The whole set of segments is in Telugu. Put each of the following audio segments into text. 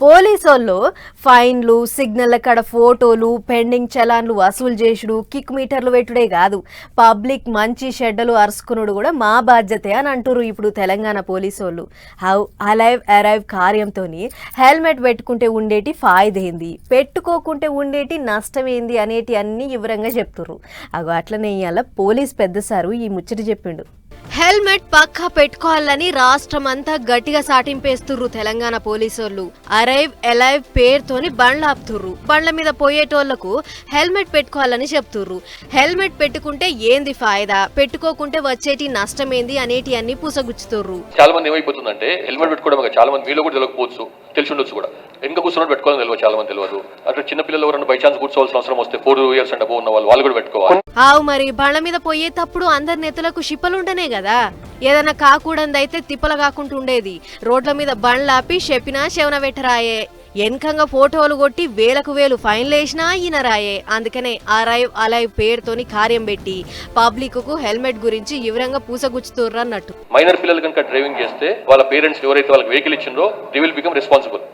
పోలీసోళ్ళు ఫైన్లు, సిగ్నల్ల కాడ ఫోటోలు, పెండింగ్ చలాన్లు వసూలు చేసుడు, కిక్ మీటర్లు పెట్టుడే కాదు, పబ్లిక్ మంచి షెడ్డలు అరుచుకునుడు కూడా మా బాధ్యతే అని అంటురు ఇప్పుడు తెలంగాణ పోలీసోళ్ళు. హౌ అలైవ్ అరైవ్ కార్యంతో హెల్మెట్ పెట్టుకుంటే ఉండేటి ఫాయిదేంది, పెట్టుకోకుంటే ఉండేటి నష్టమేంది అనేటి అన్ని వివరంగా చెప్తుర్రు. అగో అట్లనే ఇయ్యాల పోలీస్ పెద్ద సారు ఈ ముచ్చట చెప్పిండు. హెల్మెట్ పక్కా పెట్టుకోవాలని రాష్ట్రమంతా గట్టిగా సాటింపేస్తుర్రు తెలంగాణ పోలీసోళ్ళు. అరైవ్ అలైవ్ పేరుతోని బండ్లు ఆపుతుర్రు. బండ్ల మీద పోయేటోళ్లకు హెల్మెట్ పెట్టుకోవాలని చెప్తుర్రు. హెల్మెట్ పెట్టుకుంటే ఏంది ఫాయిదా, పెట్టుకోకుంటే వచ్చేటి నష్టమేంది అనేటి అన్ని పూసగుచ్చుతుర్రు. చాలా మంది ఏమైపోతుందంటే హెల్మెట్ పెట్టుకోవడం చాలా మంది మీలో కూడా తెలియకపోవచ్చు, తెలిసి ఉండొచ్చు కూడా. ఇంకా కూర్చున్నట్టు పెట్టుకోవాలని తెలియదు, చాలా మంది తెలియదు. అట్లా చిన్నపిల్లలు ఎవరైనా బై ఛాన్స్ కూర్చోవాల్సిన అవసరం వస్తే 4 years అండ్ అబోవ్ ఉన్న వాళ్ళు కూడా పెట్టుకోవాలి. మరి బండ్ల మీద పోయేటప్పుడు అందరి నెత్తులకు షిప్పలుంటనే కదా, ఏదన్నా కాకూడదైతే తిప్పల కాకుండా ఉండేది. రోడ్ల మీద బండ్లాపి చెప్పినా చెవన పెట్టరాయే, ఎన్కంగా ఫోటోలు కొట్టి వేలకు వేలు ఫైన్లు వేసినా ఈయనరాయే. అందుకనే అరైవ్ అలైవ్ పేరుతోని కార్యం పెట్టి పబ్లిక్ కు హెల్మెట్ గురించి వివరంగా పూసగుచ్చుతుర్రు అన్నట్టు. మైనర్ పిల్లలు కనుక డ్రైవింగ్ చేస్తే వాళ్ళ పేరెంట్స్ ఎవరైతే వాళ్ళకి వెహికల్ ఇచ్చిందో దే విల్ బికమ్ రెస్పాన్సిబుల్.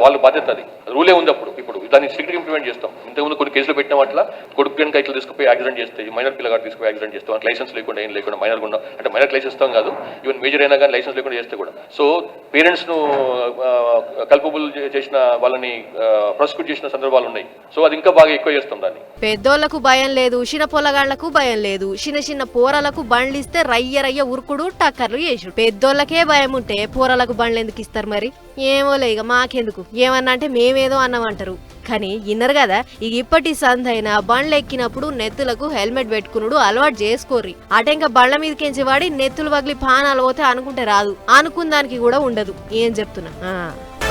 వాళ్ళ బాధ్యత అది, రూలే ఉంది. ఇప్పుడు దాన్ని స్ట్రిక్ట్ ఇంప్లిమెంట్ చేస్తాం. ఇంతకుముందు కొన్ని కేసులు పెట్టిన వాటిలో కొడుకు కనుక ఇట్లా తీసుకుపోయి యాక్సిడెంట్ చేస్తే, మైనర్ పిల్లగాడు తీసుకుపోయి యాక్సిడెంట్ చేస్తాం, లైసెన్స్ లేకుండా ఏం లేకుండా మైనర్ కూడా, అంటే మైనర్ లైసెన్స్ ఇస్తాం కాదు, ఈవెన్ మేజర్ అయినా కానీ లైసెన్స్ లేకుండా చేస్తే కూడా. సో పేరెంట్స్ ను కల్పబుల్ చేసిన వాళ్ళని ప్రాసిక్యూట్ చేసిన సందర్భాలు ఉన్నాయి. సో అది ఇంకా బాగా ఎక్కువ చేస్తాం దాన్ని. పెద్దోళ్లకు భయం లేదు, చిన్న పొలగాళ్లకు భయం లేదు. చిన్న పోరలకు బండ్లు ఇస్తే రయ్య ఉరుకుడు టక్కర్లు చేసుడు. పెద్దోళ్ళకే భయం ఉంటే పోరలకు బండ్లు ఎందుకు ఇస్తారు మరి? ఏమోలే, ఇక మాకెందుకు, ఏమన్నా అంటే మేమేదో అన్నామంటారు. కానీ ఇన్నరు కదా, ఇక ఇప్పటి సంధైనా బండ్లు ఎక్కినప్పుడు నెత్తులకు హెల్మెట్ పెట్టుకునుడు అలవాటు చేసుకోర్రి. అటెంక బండ్ల మీదకించి వాడి నెత్తులు వగిలి పానాలు పోతే అనుకుంటే రాదు, అనుకున్న దానికి కూడా ఉండదు. ఏం చెప్తున్నా.